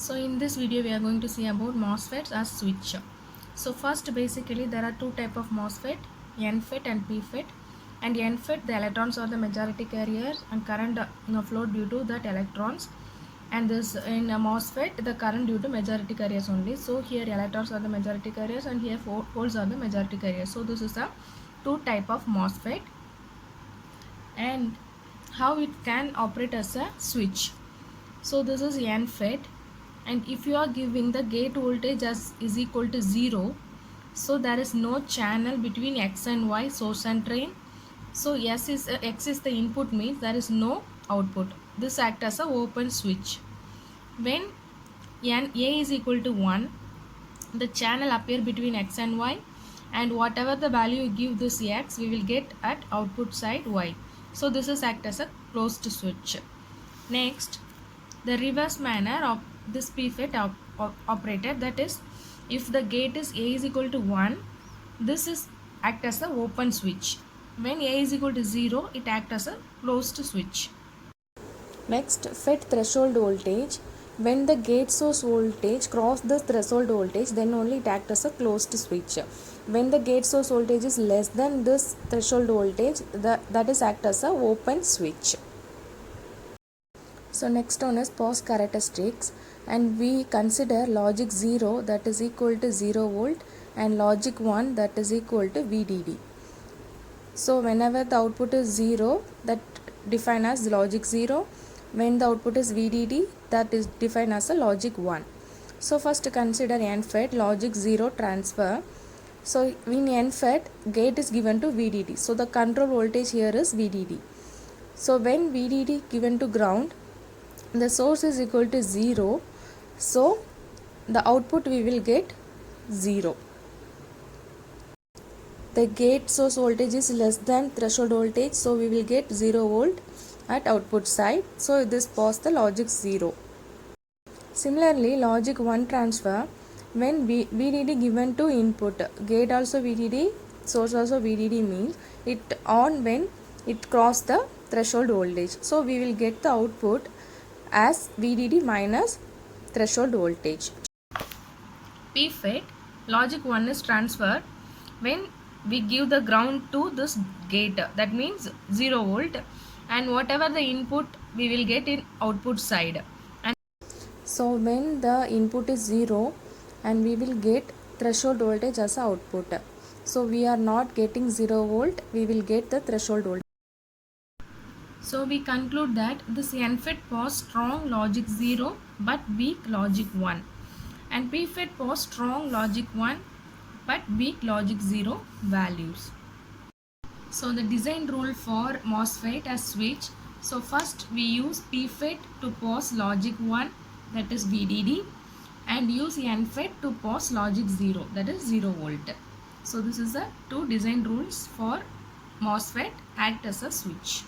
So in this video we are going to see about MOSFETs as switch. So first, basically there are two type of MOSFET, NFET and PFET. And NFET, the electrons are the majority carriers and current flow due to that electrons. And this in a MOSFET, the current due to majority carriers only. So here electrons are the majority carriers and here holes are the majority carriers. So this is a two type of MOSFET. And how it can operate as a switch. So this is NFET, and if you are giving the gate voltage as is equal to 0, so there is no channel between X and Y, source and drain. So X is the input, means there is no output. This acts as a open switch. When A is equal to 1, the channel appear between X and Y, and whatever the value you give this X, we will get at output side Y. So this is act as a closed switch. Next, the reverse manner of this PFET operated, that is, if the gate is A is equal to 1, this is act as a open switch. When A is equal to 0, it act as a closed switch. Next, FET threshold voltage. When the gate source voltage cross the threshold voltage, then only it acts as a closed switch. When the gate source voltage is less than this threshold voltage, that is act as a open switch. So next one is pause characteristics, and we consider logic 0, that is equal to 0 volt, and logic 1, that is equal to VDD. So whenever the output is 0, that defined as logic 0. When the output is VDD, that is defined as a logic 1. So first consider NFET, logic 0 transfer. So in NFET, gate is given to VDD. So the control voltage here is VDD. So when VDD given to ground, the source is equal to 0. So the output we will get 0. The gate source voltage is less than threshold voltage, so we will get 0 volt at output side. So this pause the logic 0. Similarly, logic 1 transfer, when VDD given to input, gate also VDD, source also VDD, means it on when it cross the threshold voltage. So we will get the output as VDD minus threshold voltage. PFET, logic 1 is transferred when we give the ground to this gate, that means 0 volt, and whatever the input we will get in output side. And so when the input is 0, and we will get threshold voltage as output. So we are not getting 0 volt, we will get the threshold voltage. So we conclude that this NFET pause strong logic 0 but weak logic 1, and PFET pause strong logic 1 but weak logic 0 values. So the design rule for MOSFET as switch. So first we use PFET to pause logic 1, that is VDD, and use NFET to pause logic 0, that is 0 volt. So this is the two design rules for MOSFET act as a switch.